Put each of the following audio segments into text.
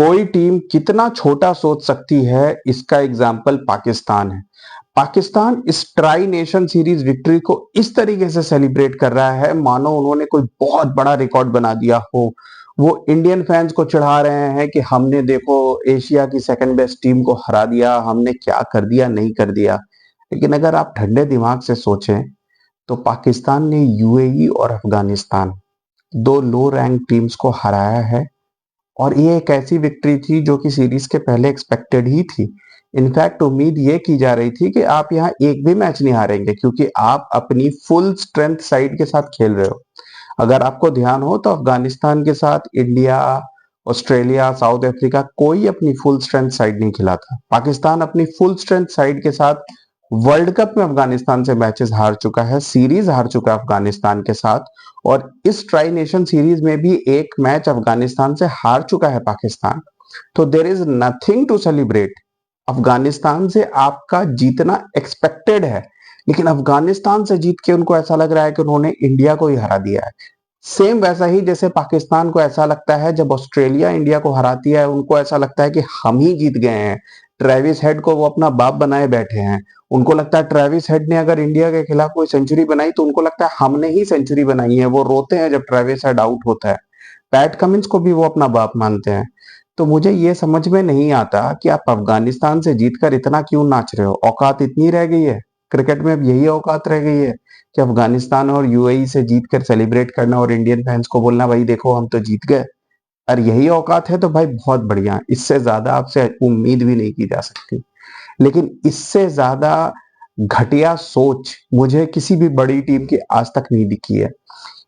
कोई टीम कितना छोटा सोच सकती है, इसका एग्जाम्पल पाकिस्तान है। पाकिस्तान इस ट्राई नेशन सीरीज विक्ट्री को इस तरीके से सेलिब्रेट कर रहा है मानो उन्होंने कोई बहुत बड़ा रिकॉर्ड बना दिया हो। वो इंडियन फैंस को चिढ़ा रहे हैं कि हमने देखो एशिया की सेकंड बेस्ट टीम को हरा दिया, हमने क्या कर दिया नहीं कर दिया। लेकिन अगर आप ठंडे दिमाग से सोचें तो पाकिस्तान ने यूएई और अफगानिस्तान, दो लो रैंक टीम्स को हराया है। और ये एक ऐसी विक्ट्री थी जो कि सीरीज के पहले एक्सपेक्टेड ही थी। इनफैक्ट उम्मीद ये की जा रही थी कि आप यहाँ एक भी मैच नहीं हारेंगे क्योंकि आप अपनी फुल स्ट्रेंथ साइड के साथ खेल रहे हो। अगर आपको ध्यान हो तो अफगानिस्तान के साथ इंडिया, ऑस्ट्रेलिया, साउथ अफ्रीका कोई अपनी फुल स्ट्रेंथ साइड नहीं खिला था। पाकिस्तान अपनी फुल स्ट्रेंथ साइड के साथ वर्ल्ड कप में अफगानिस्तान से मैचेस हार चुका है, सीरीज हार चुका है अफगानिस्तान के साथ। और इस ट्राई नेशन सीरीज में भी एक मैच अफगानिस्तान से हार चुका है पाकिस्तान। तो there is nothing to celebrate. Afghanistan से आपका जीतना एक्सपेक्टेड है, लेकिन अफगानिस्तान से जीत के उनको ऐसा लग रहा है कि उन्होंने इंडिया को ही हरा दिया है। सेम वैसा ही जैसे पाकिस्तान को ऐसा लगता है जब ऑस्ट्रेलिया इंडिया को हराती है, उनको ऐसा लगता है कि हम ही जीत गए हैं। ट्रेविस हेड को वो अपना बाप बनाए बैठे हैं। उनको लगता है ट्रेविस हेड ने अगर इंडिया के खिलाफ कोई सेंचुरी बनाई तो उनको लगता है हमने ही सेंचुरी बनाई है। वो रोते हैं जब ट्रेविस हेड आउट होता है। पैट कमिंस को भी वो अपना बाप मानते हैं। तो मुझे ये समझ में नहीं आता कि आप अफगानिस्तान से जीतकर इतना क्यों नाच रहे हो। औकात इतनी रह गई है क्रिकेट में, अब यही औकात रह गई है कि अफगानिस्तान और यूएई से जीतकर सेलिब्रेट करना और इंडियन फैंस को बोलना भाई देखो हम तो जीत गए। और यही औकात है तो भाई बहुत बढ़िया, इससे ज्यादा आपसे उम्मीद भी नहीं की जा सकती। लेकिन इससे ज्यादा घटिया सोच मुझे किसी भी बड़ी टीम की आज तक नहीं दिखी है।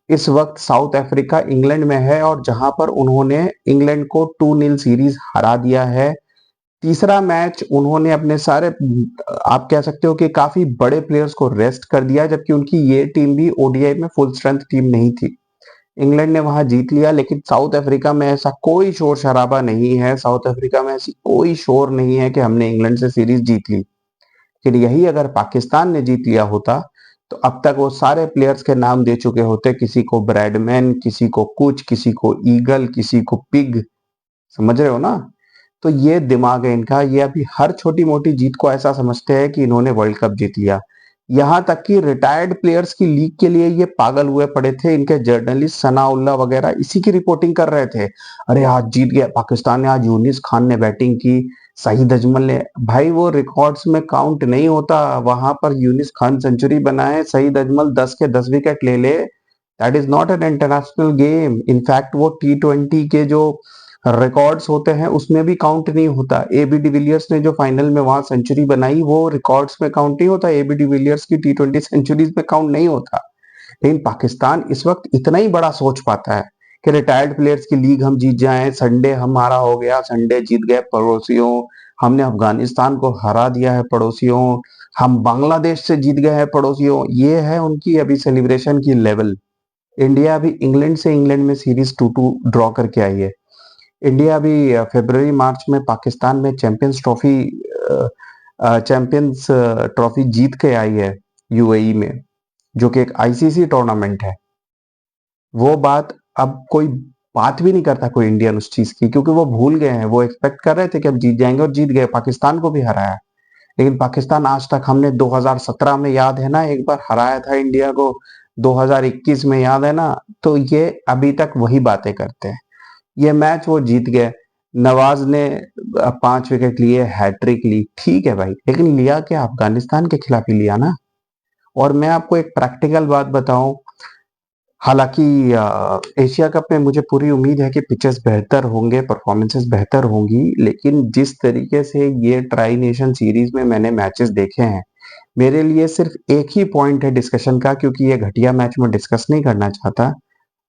इस वक्त साउथ अफ्रीका इंग्लैंड में है और जहां पर उन्होंने इंग्लैंड को 2-0 सीरीज हरा दिया है। तीसरा मैच उन्होंने अपने सारे, आप कह सकते हो कि काफी बड़े प्लेयर्स को रेस्ट कर दिया, जबकि उनकी ये टीम भी ओडीआई में फुल स्ट्रेंथ टीम नहीं थी। इंग्लैंड ने वहां जीत लिया, लेकिन साउथ अफ्रीका में ऐसा कोई शोर शराबा नहीं है, साउथ अफ्रीका में ऐसी कोई शोर नहीं है कि हमने इंग्लैंड से सीरीज जीत ली। लेकिन यही अगर पाकिस्तान ने जीत लिया होता तो अब तक वो सारे प्लेयर्स के नाम दे चुके होते, किसी को ब्रैडमैन, किसी को कुछ, किसी को ईगल, किसी को पिग। समझ रहे हो ना। तो ये दिमाग है इनका, ये अभी हर छोटी मोटी जीत को ऐसा समझते हैं कि इन्होंने वर्ल्ड कप जीत लिया। यहां तक कि रिटायर्ड प्लेयर्स की लीग के लिए ये पागल हुए पड़े थे। इनके जर्नलिस्ट सनाउल्लाह वगैरह इसी की रिपोर्टिंग कर रहे थे। अरे आज जीत गया पाकिस्तान ने, आज यूनिस खान ने बैटिंग की, सईद अजमल ने। भाई वो रिकॉर्ड्स में काउंट नहीं होता। वहां पर यूनिस खान सेंचुरी बनाए, सईद अजमल 10 के 10 विकेट ले ले, that is not an international game. In fact वो T20 के जो रिकॉर्ड्स होते हैं उसमें भी काउंट नहीं होता। एबी डिविलियर्स ने जो फाइनल में वहां सेंचुरी बनाई वो रिकॉर्ड्स में काउंट नहीं होता। एबी डिविलियर्स की T20 सेंचुरीज में काउंट नहीं होता। लेकिन पाकिस्तान इस वक्त इतना ही बड़ा सोच पाता है कि रिटायर्ड प्लेयर्स की लीग हम जीत जाएं, संडे हमारा हो गया, संडे जीत गए पड़ोसियों, हमने अफगानिस्तान को हरा दिया है पड़ोसियों, हम बांग्लादेश से जीत गए हैं पड़ोसियों। ये है उनकी अभी सेलिब्रेशन की लेवल। इंडिया अभी इंग्लैंड से, इंग्लैंड में सीरीज 2-2 ड्रॉ करके आई है। इंडिया अभी फरवरी मार्च में पाकिस्तान में चैंपियंस ट्रॉफी जीत के आई है यूएई में, जो कि एक आईसीसी टूर्नामेंट है। वो बात अब कोई बात भी नहीं करता कोई इंडियन उस चीज की, क्योंकि वो भूल गए हैं। वो एक्सपेक्ट कर रहे थे कि अब जीत जाएंगे और जीत गए, पाकिस्तान को भी हराया। लेकिन पाकिस्तान आज तक, हमने 2017 में याद है ना एक बार हराया था इंडिया को, 2021 में याद है ना। तो ये अभी तक वही बातें करते हैं। ये मैच वो जीत गए, नवाज ने 5 विकेट लिए, हैट्रिक ली, ठीक है भाई, लेकिन लिया क्या, अफगानिस्तान के खिलाफ ही लिया ना। और मैं आपको एक प्रैक्टिकल बात बताऊं, हालांकि एशिया कप में मुझे पूरी उम्मीद है कि पिचेस बेहतर होंगे, परफॉर्मेंसेस बेहतर होंगी, लेकिन जिस तरीके से ये ट्राई नेशन सीरीज में मैंने मैचेस देखे हैं, मेरे लिए सिर्फ एक ही पॉइंट है डिस्कशन का, क्योंकि ये घटिया मैच में डिस्कस नहीं करना चाहता।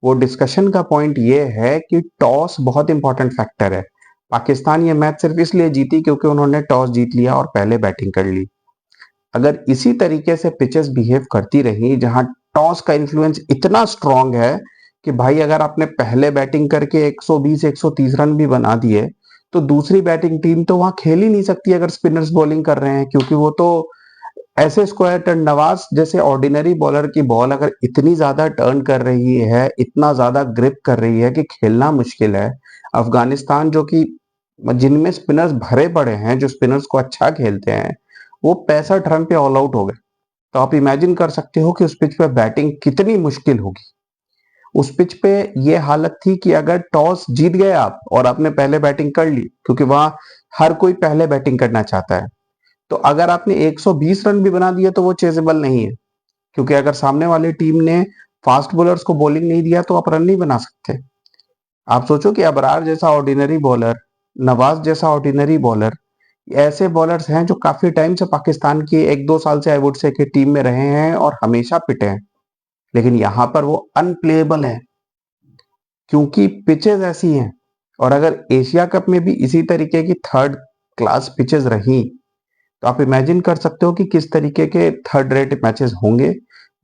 वो डिस्कशन का पॉइंट ये है कि टॉस बहुत इंपॉर्टेंट फैक्टर है। पाकिस्तान ये मैच सिर्फ इसलिए जीती क्योंकि उन्होंने टॉस जीत लिया और पहले बैटिंग कर ली। अगर इसी तरीके से पिचेस बिहेव करती रही जहां टॉस का इन्फ्लुएंस इतना स्ट्रांग है कि भाई अगर आपने पहले बैटिंग करके 120 130 रन भी बना दिए तो दूसरी बैटिंग टीम तो वहां खेल ही नहीं सकती अगर स्पिनर्स बॉलिंग कर रहे हैं, क्योंकि वो तो ऐसे स्क्वायर टर्न, नवाज जैसे ऑर्डिनरी बॉलर की बॉल अगर इतनी ज्यादा टर्न कर रही है, इतना ज्यादा ग्रिप कर रही है कि खेलना मुश्किल है। अफगानिस्तान जो कि जिनमें स्पिनर्स भरे पड़े हैं, जो स्पिनर्स को अच्छा खेलते हैं, वो 65 रन पे ऑल आउट हो गए। तो आप इमेजिन कर सकते हो कि उस पिच पे बैटिंग कितनी मुश्किल होगी। उस पिच पे ये हालत थी कि अगर टॉस जीत गए आप और आपने पहले बैटिंग कर ली, क्योंकि वहां हर कोई पहले बैटिंग करना चाहता है, तो अगर आपने 120 रन भी बना दिए तो वो चेजेबल नहीं है, क्योंकि अगर सामने वाली टीम ने फास्ट बॉलर्स को बॉलिंग नहीं दिया तो आप रन नहीं बना सकते। आप सोचो कि अबरार जैसा ऑर्डिनरी बॉलर, नवाज जैसा ऑर्डिनरी बॉलर, ऐसे बॉलर्स हैं जो काफी टाइम से पाकिस्तान की 1-2 साल से आई वुड से कि टीम में रहे हैं और हमेशा पिटे हैं, लेकिन यहाँ पर वो अनप्लेएबल है क्योंकि पिचेस ऐसी हैं। और अगर एशिया कप में भी इसी तरीके की थर्ड क्लास पिचेस रही, तो आप इमेजिन कर सकते हो कि किस तरीके के थर्ड रेट मैचेस होंगे,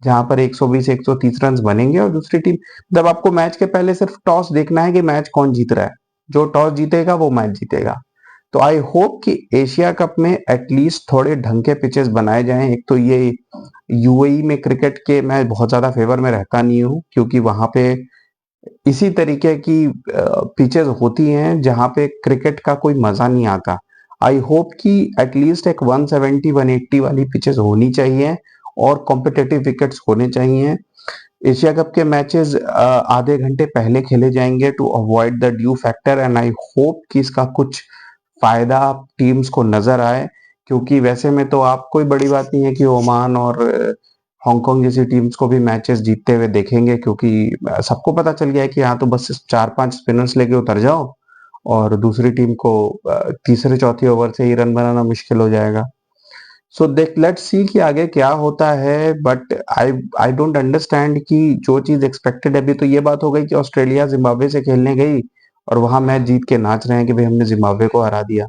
जहां पर 120 130 रन बनेंगे और दूसरी टीम, जब आपको मैच के पहले सिर्फ टॉस देखना है कि मैच कौन जीत रहा है, जो टॉस जीतेगा वो मैच जीतेगा। तो आई होप कि एशिया कप में एटलीस्ट थोड़े ढंग के पिचेस बनाए जाएं। एक तो ये यूएई में क्रिकेट के मैं बहुत ज्यादा फेवर में रहता नहीं हूँ, क्योंकि वहां पे इसी तरीके की पिचेस होती हैं जहां पे क्रिकेट का कोई मजा नहीं आता। आई होप कि एटलीस्ट एक 170 180 वाली पिचेस होनी चाहिए और कॉम्पिटेटिव विकेट्स होने चाहिए। एशिया कप के मैचेस आधे घंटे पहले खेले जाएंगे to avoid the dew factor, and I hope कि इसका कुछ फायदा टीम्स को नजर आए, क्योंकि वैसे में तो आप कोई बड़ी बात नहीं है कि ओमान और हांगकांग जैसी टीम्स को भी मैचेस जीतते हुए देखेंगे, क्योंकि सबको पता चल गया है कि यहाँ तो बस 4-5 स्पिनर्स लेके उतर जाओ और दूसरी टीम को तीसरे चौथे ओवर से ही रन बनाना मुश्किल हो जाएगा। सो देख लेट्स सी कि आगे क्या होता है, but I I don't understand कि जो चीज एक्सपेक्टेड है। अभी तो ये बात हो गई कि ऑस्ट्रेलिया जिम्बाब्वे से खेलने गई और वहां मैच जीत के नाच रहे हैं कि भाई हमने जिम्बाब्वे को हरा दिया।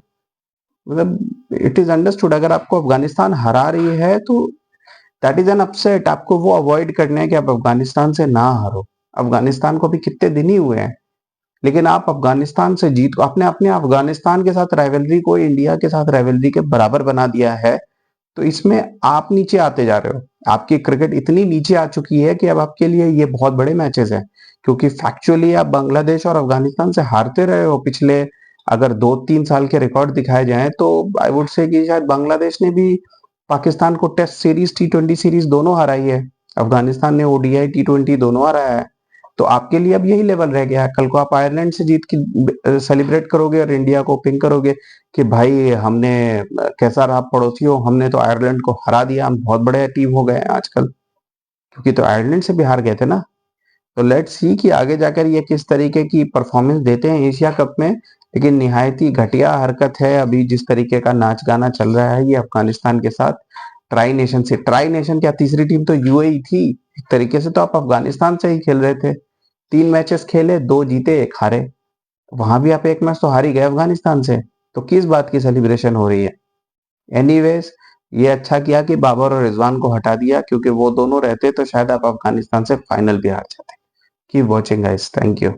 मतलब इट इज अंडरस्टूड, अगर आपको अफगानिस्तान हरा रही है तो दैट इज एन अपसेट, आपको वो अवॉइड करना है कि आप अफगानिस्तान से ना हारो। अफगानिस्तान को भी कितने दिन ही हुए हैं, लेकिन आप अफगानिस्तान से जीत को आपने अपने अफगानिस्तान के साथ राइवलरी को इंडिया के साथ राइवलरी के बराबर बना दिया है। तो इसमें आप नीचे आते जा रहे हो, आपकी क्रिकेट इतनी नीचे आ चुकी है कि अब आपके लिए ये बहुत बड़े मैचेस हैं, क्योंकि फैक्चुअली आप बांग्लादेश और अफगानिस्तान से हारते रहे हो पिछले, अगर 2-3 साल के रिकॉर्ड दिखाए जाएं तो आई वुड से कि शायद बांग्लादेश ने भी पाकिस्तान को टेस्ट सीरीज T20 सीरीज दोनों हराई है, अफगानिस्तान ने ओडीआई T20 दोनों हराया है। तो आपके लिए अब यही लेवल रह गया है, कल को आप आयरलैंड से जीत के सेलिब्रेट करोगे और इंडिया को पिंग करोगे कि भाई हमने कैसा रहा पड़ोसियों, हमने तो आयरलैंड को हरा दिया, हम बहुत बड़े टीम हो गए हैं आजकल, क्योंकि तो आयरलैंड से भी हार गए थे ना। तो लेट्स सी कि आगे जाकर ये किस तरीके की परफॉर्मेंस देते हैं एशिया कप में। लेकिन निहायत ही घटिया हरकत है अभी जिस तरीके का नाच गाना चल रहा है ये अफगानिस्तान के साथ। ट्राई नेशन से, ट्राई नेशन क्या, तीसरी टीम तो यूएई थी एक तरीके से, तो आप अफगानिस्तान से ही खेल रहे थे। 3 मैचेस खेले, 2 जीते 1 हारे, वहां भी आप 1 मैच तो हार ही गए अफगानिस्तान से, तो किस बात की सेलिब्रेशन हो रही है। एनीवेज, ये अच्छा किया कि बाबर और रिजवान को हटा दिया, क्योंकि वो दोनों रहते तो शायद आप अफगानिस्तान से फाइनल भी हार जाते। Keep watching guys, thank you.